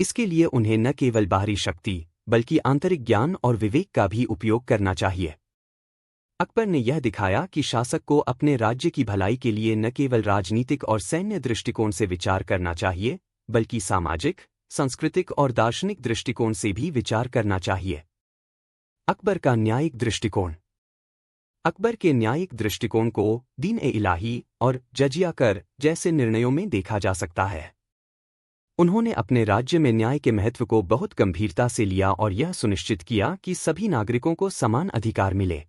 इसके लिए उन्हें न केवल बाहरी शक्ति, बल्कि आंतरिक ज्ञान और विवेक का भी उपयोग करना चाहिए। अकबर ने यह दिखाया कि शासक को अपने राज्य की भलाई के लिए न केवल राजनीतिक और सैन्य दृष्टिकोण से विचार करना चाहिए, बल्कि सामाजिक, सांस्कृतिक और दार्शनिक दृष्टिकोण से भी विचार करना चाहिए। अकबर का न्यायिक दृष्टिकोण। अकबर के न्यायिक दृष्टिकोण को दीन-ए-इलाही और जजिया कर जैसे निर्णयों में देखा जा सकता है। उन्होंने अपने राज्य में न्याय के महत्व को बहुत गंभीरता से लिया और यह सुनिश्चित किया कि सभी नागरिकों को समान अधिकार मिले।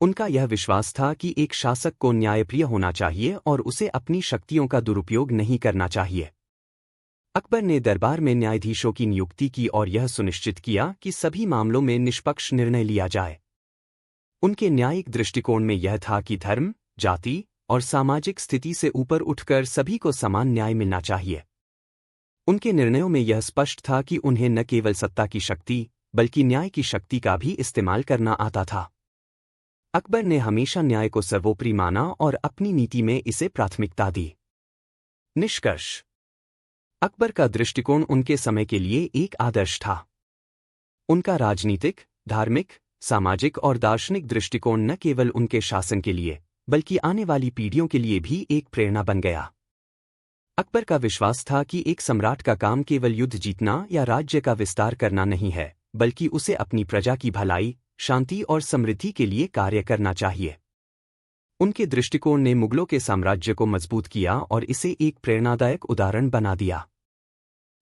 उनका यह विश्वास था कि एक शासक को न्यायप्रिय होना चाहिए और उसे अपनी शक्तियों का दुरुपयोग नहीं करना चाहिए। अकबर ने दरबार में न्यायाधीशों की नियुक्ति की और यह सुनिश्चित किया कि सभी मामलों में निष्पक्ष निर्णय लिया जाए। उनके न्यायिक दृष्टिकोण में यह था कि धर्म, जाति और सामाजिक स्थिति से ऊपर उठकर सभी को समान न्याय मिलना चाहिए। उनके निर्णयों में यह स्पष्ट था कि उन्हें न केवल सत्ता की शक्ति, बल्कि न्याय की शक्ति का भी इस्तेमाल करना आता था। अकबर ने हमेशा न्याय को सर्वोपरि माना और अपनी नीति में इसे प्राथमिकता दी। निष्कर्ष। अकबर का दृष्टिकोण उनके समय के लिए एक आदर्श था। उनका राजनीतिक, धार्मिक, सामाजिक और दार्शनिक दृष्टिकोण न केवल उनके शासन के लिए, बल्कि आने वाली पीढ़ियों के लिए भी एक प्रेरणा बन गया। अकबर का विश्वास था कि एक सम्राट का काम केवल युद्ध जीतना या राज्य का विस्तार करना नहीं है, बल्कि उसे अपनी प्रजा की भलाई, शांति और समृद्धि के लिए कार्य करना चाहिए। उनके दृष्टिकोण ने मुगलों के साम्राज्य को मजबूत किया और इसे एक प्रेरणादायक उदाहरण बना दिया।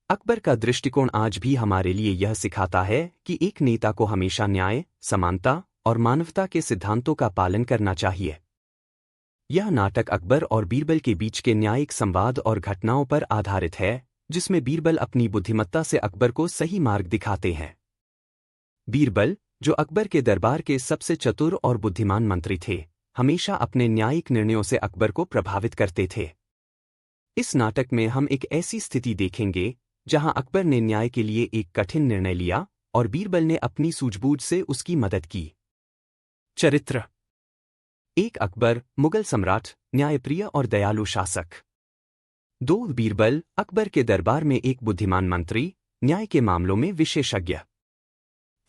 अकबर का दृष्टिकोण आज भी हमारे लिए यह सिखाता है कि एक नेता को हमेशा न्याय, समानता और मानवता के सिद्धांतों का पालन करना चाहिए। यह नाटक अकबर और बीरबल के बीच के न्यायिक संवाद और घटनाओं पर आधारित है, जिसमें बीरबल अपनी बुद्धिमत्ता से अकबर को सही मार्ग दिखाते हैं। बीरबल, जो अकबर के दरबार के सबसे चतुर और बुद्धिमान मंत्री थे, हमेशा अपने न्यायिक निर्णयों से अकबर को प्रभावित करते थे। इस नाटक में हम एक ऐसी स्थिति देखेंगे जहां अकबर ने न्याय के लिए एक कठिन निर्णय लिया और बीरबल ने अपनी सूझबूझ से उसकी मदद की। चरित्र। एक अकबर, मुगल सम्राट, न्यायप्रिय और दयालु शासक। 2 बीरबल, अकबर के दरबार में एक बुद्धिमान मंत्री, न्याय के मामलों में विशेषज्ञ।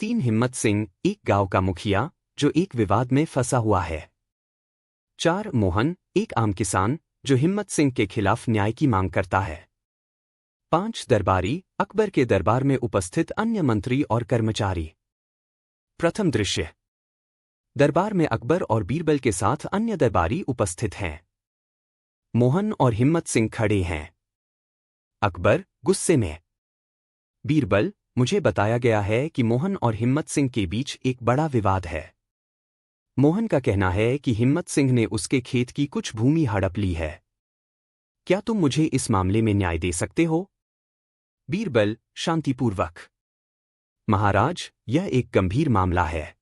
3 हिम्मत सिंह, एक गांव का मुखिया, जो एक विवाद में फंसा हुआ है। 4 मोहन, एक आम किसान, जो हिम्मत सिंह के खिलाफ न्याय की मांग करता है। 5 दरबारी, अकबर के दरबार में उपस्थित अन्य मंत्री और कर्मचारी। प्रथम दृश्य। दरबार में अकबर और बीरबल के साथ अन्य दरबारी उपस्थित हैं। मोहन और हिम्मत सिंह खड़े हैं। अकबर, गुस्से में। बीरबल, मुझे बताया गया है कि मोहन और हिम्मत सिंह के बीच एक बड़ा विवाद है। मोहन का कहना है कि हिम्मत सिंह ने उसके खेत की कुछ भूमि हड़प ली है। क्या तुम मुझे इस मामले में न्याय दे सकते हो? बीरबल, शांतिपूर्वक। महाराज, यह एक गंभीर मामला है।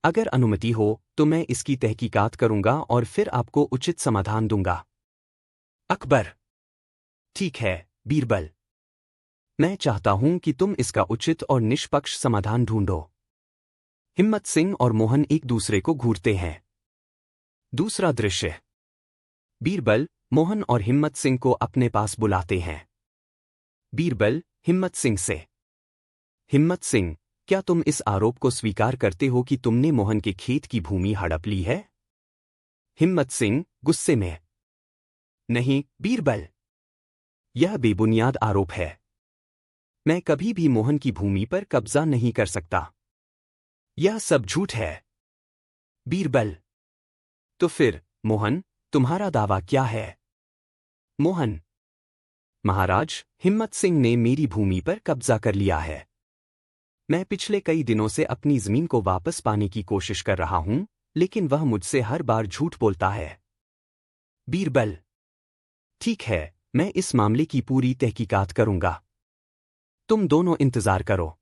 अगर अनुमति हो तो मैं इसकी तहकीकात करूंगा और फिर आपको उचित समाधान दूंगा। अकबर, ठीक है, बीरबल। मैं चाहता हूं कि तुम इसका उचित और निष्पक्ष समाधान ढूंढो। हिम्मत सिंह और मोहन एक दूसरे को घूरते हैं। दूसरा दृश्य। बीरबल, मोहन और हिम्मत सिंह को अपने पास बुलाते हैं। बीरबल, हिम्मत सिंह से। हिम्मत सिंह, क्या तुम इस आरोप को स्वीकार करते हो कि तुमने मोहन के खेत की भूमि हड़प ली है? हिम्मत सिंह, गुस्से में। नहीं, बीरबल। यह बेबुनियाद आरोप है। मैं कभी भी मोहन की भूमि पर कब्जा नहीं कर सकता। यह सब झूठ है। बीरबल: तो फिर, मोहन, तुम्हारा दावा क्या है? मोहन: महाराज, हिम्मत सिंह ने मेरी भूमि पर कब्जा कर लिया है। मैं पिछले कई दिनों से अपनी जमीन को वापस पाने की कोशिश कर रहा हूं, लेकिन वह मुझसे हर बार झूठ बोलता है। बीरबल: ठीक है, मैं इस मामले की पूरी तहकीकात करूंगा। तुम दोनों इंतजार करो।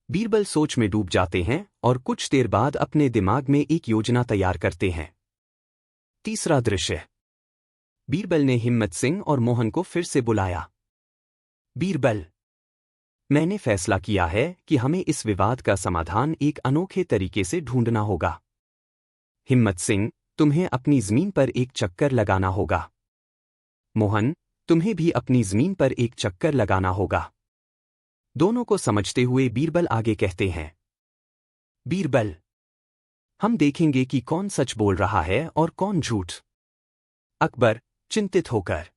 बीरबल सोच में डूब जाते हैं और कुछ देर बाद अपने दिमाग में एक योजना तैयार करते हैं। तीसरा दृश्य। बीरबल ने हिम्मत सिंह और मोहन को फिर से बुलाया। बीरबल: मैंने फैसला किया है कि हमें इस विवाद का समाधान एक अनोखे तरीके से ढूंढना होगा। हिम्मत सिंह, तुम्हें अपनी जमीन पर एक चक्कर लगाना होगा। मोहन, तुम्हें भी अपनी जमीन पर एक चक्कर लगाना होगा। दोनों को समझते हुए बीरबल आगे कहते हैं। बीरबल: हम देखेंगे कि कौन सच बोल रहा है और कौन झूठ। अकबर चिंतित होकर: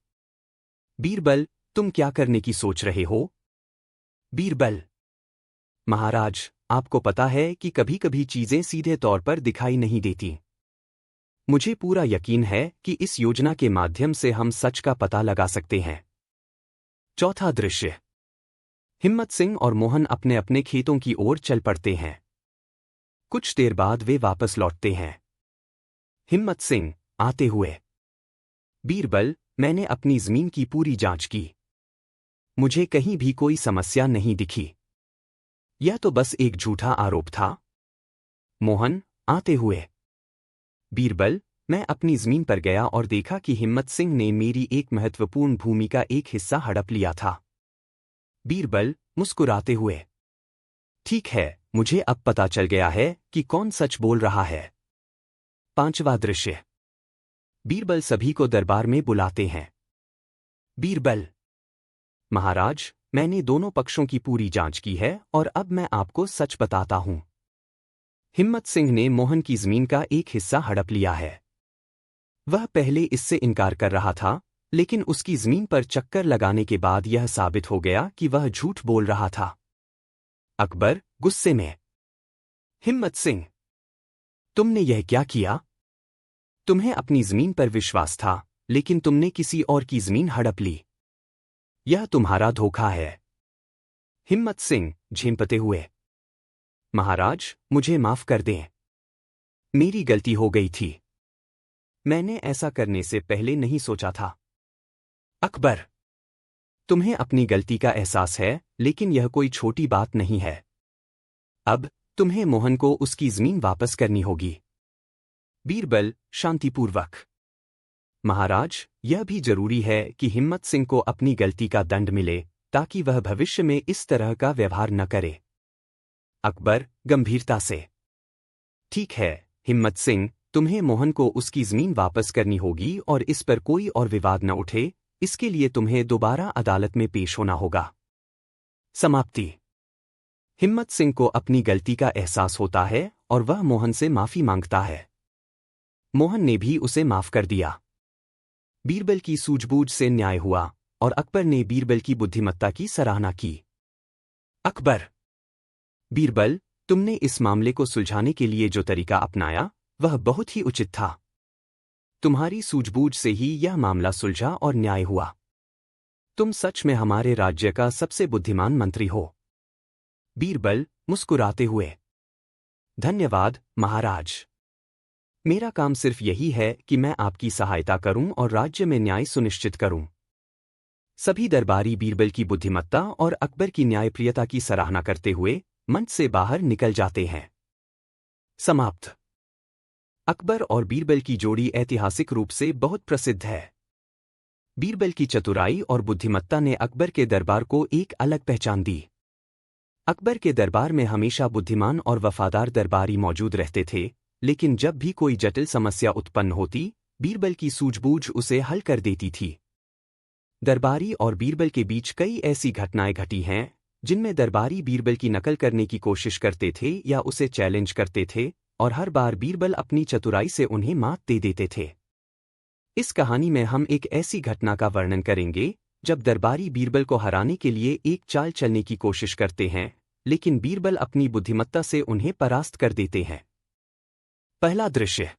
बीरबल, तुम क्या करने की सोच रहे हो? बीरबल: महाराज, आपको पता है कि कभी कभी चीजें सीधे तौर पर दिखाई नहीं देती। मुझे पूरा यकीन है कि इस योजना के माध्यम से हम सच का पता लगा सकते हैं। चौथा दृश्य। हिम्मत सिंह और मोहन अपने अपने खेतों की ओर चल पड़ते हैं। कुछ देर बाद वे वापस लौटते हैं। हिम्मत सिंह आते हुए: बीरबल, मैंने अपनी जमीन की पूरी जांच की। मुझे कहीं भी कोई समस्या नहीं दिखी। यह तो बस एक झूठा आरोप था। मोहन आते हुए: बीरबल, मैं अपनी जमीन पर गया और देखा कि हिम्मत सिंह ने मेरी एक महत्वपूर्ण भूमि का एक हिस्सा हड़प लिया था। बीरबल मुस्कुराते हुए: ठीक है, मुझे अब पता चल गया है कि कौन सच बोल रहा है। पांचवा दृश्य। बीरबल सभी को दरबार में बुलाते हैं। बीरबल: महाराज, मैंने दोनों पक्षों की पूरी जांच की है और अब मैं आपको सच बताता हूं। हिम्मत सिंह ने मोहन की जमीन का एक हिस्सा हड़प लिया है। वह पहले इससे इनकार कर रहा था, लेकिन उसकी जमीन पर चक्कर लगाने के बाद यह साबित हो गया कि वह झूठ बोल रहा था। अकबर गुस्से में: हिम्मत सिंह, तुमने यह क्या किया? तुम्हें अपनी जमीन पर विश्वास था, लेकिन तुमने किसी और की जमीन हड़प ली। यह तुम्हारा धोखा है। हिम्मत सिंह झेंपते हुए: महाराज, मुझे माफ कर दें। मेरी गलती हो गई थी। मैंने ऐसा करने से पहले नहीं सोचा था। अकबर: तुम्हें अपनी गलती का एहसास है, लेकिन यह कोई छोटी बात नहीं है। अब तुम्हें मोहन को उसकी जमीन वापस करनी होगी। बीरबल शांतिपूर्वक: महाराज, यह भी जरूरी है कि हिम्मत सिंह को अपनी गलती का दंड मिले, ताकि वह भविष्य में इस तरह का व्यवहार न करे। अकबर गंभीरता से: ठीक है, हिम्मत सिंह, तुम्हें मोहन को उसकी जमीन वापस करनी होगी और इस पर कोई और विवाद न उठे, इसके लिए तुम्हें दोबारा अदालत में पेश होना होगा। समाप्ति। हिम्मत सिंह को अपनी गलती का एहसास होता है और वह मोहन से माफी मांगता है। मोहन ने भी उसे माफ कर दिया। बीरबल की सूझबूझ से न्याय हुआ और अकबर ने बीरबल की बुद्धिमत्ता की सराहना की। अकबर: बीरबल, तुमने इस मामले को सुलझाने के लिए जो तरीका अपनाया, वह बहुत ही उचित था। तुम्हारी सूझबूझ से ही यह मामला सुलझा और न्याय हुआ। तुम सच में हमारे राज्य का सबसे बुद्धिमान मंत्री हो। बीरबल मुस्कुराते हुए: धन्यवाद महाराज। मेरा काम सिर्फ यही है कि मैं आपकी सहायता करूं और राज्य में न्याय सुनिश्चित करूं। सभी दरबारी बीरबल की बुद्धिमत्ता और अकबर की न्यायप्रियता की सराहना करते हुए मंच से बाहर निकल जाते हैं। समाप्त। अकबर और बीरबल की जोड़ी ऐतिहासिक रूप से बहुत प्रसिद्ध है। बीरबल की चतुराई और बुद्धिमत्ता ने अकबर के दरबार को एक अलग पहचान दी। अकबर के दरबार में हमेशा बुद्धिमान और वफादार दरबारी मौजूद रहते थे, लेकिन जब भी कोई जटिल समस्या उत्पन्न होती, बीरबल की सूझबूझ उसे हल कर देती थी। दरबारी और बीरबल के बीच कई ऐसी घटनाएं घटी हैं, जिनमें दरबारी बीरबल की नकल करने की कोशिश करते थे या उसे चैलेंज करते थे, और हर बार बीरबल अपनी चतुराई से उन्हें मात दे देते थे। इस कहानी में हम एक ऐसी घटना का वर्णन करेंगे, जब दरबारी बीरबल को हराने के लिए एक चाल चलने की कोशिश करते हैं, लेकिन बीरबल अपनी बुद्धिमत्ता से उन्हें परास्त कर देते हैं। पहला दृश्य।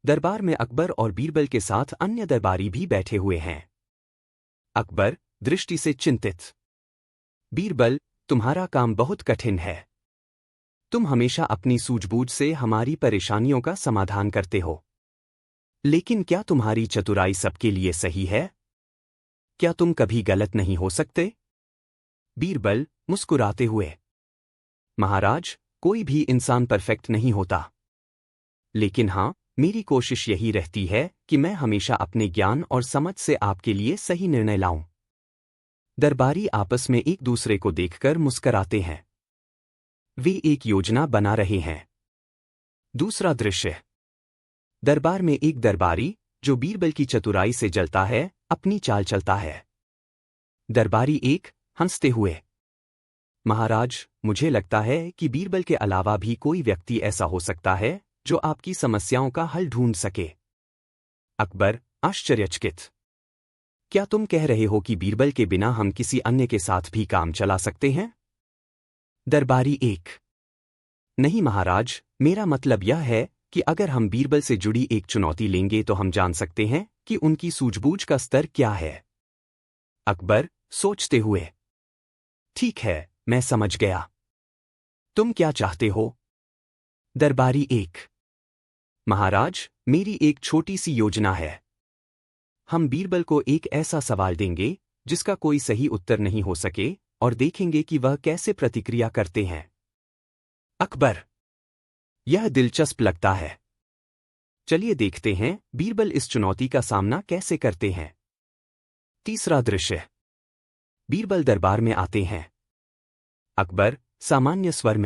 दरबार में अकबर और बीरबल के साथ अन्य दरबारी भी बैठे हुए हैं। अकबर दृष्टि से चिंतित। बीरबल, तुम्हारा काम बहुत कठिन है। तुम हमेशा अपनी सूझबूझ से हमारी परेशानियों का समाधान करते हो। लेकिन क्या तुम्हारी चतुराई सबके लिए सही है? क्या तुम कभी गलत नहीं हो सकते? बीरबल मुस्कुराते हुए। महाराज, कोई भी इंसान परफेक्ट नहीं होता। लेकिन हाँ, मेरी कोशिश यही रहती है कि मैं हमेशा अपने ज्ञान और समझ से आपके लिए सही निर्णय लाऊं। दरबारी आपस में एक दूसरे को देखकर मुस्कराते हैं। वे एक योजना बना रहे हैं। दूसरा दृश्य। दरबार में एक दरबारी, जो बीरबल की चतुराई से जलता है, अपनी चाल चलता है। दरबारी एक, हंसते हुए। महाराज, मुझे लगता है कि बीरबल के अलावा भी कोई व्यक्ति ऐसा हो सकता है जो आपकी समस्याओं का हल ढूंढ सके। अकबर आश्चर्यचकित। क्या तुम कह रहे हो कि बीरबल के बिना हम किसी अन्य के साथ भी काम चला सकते हैं? दरबारी एक। नहीं महाराज, मेरा मतलब यह है कि अगर हम बीरबल से जुड़ी एक चुनौती लेंगे तो हम जान सकते हैं कि उनकी सूझबूझ का स्तर क्या है। अकबर सोचते हुए। ठीक है, मैं समझ गया। तुम क्या चाहते हो? दरबारी एक। महाराज, मेरी एक छोटी सी योजना है। हम बीरबल को एक ऐसा सवाल देंगे जिसका कोई सही उत्तर नहीं हो सके और देखेंगे कि वह कैसे प्रतिक्रिया करते हैं। अकबर, यह दिलचस्प लगता है। चलिए देखते हैं बीरबल इस चुनौती का सामना कैसे करते हैं। तीसरा दृश्य। बीरबल दरबार में आते हैं। अकबर सामान्य स्वर में।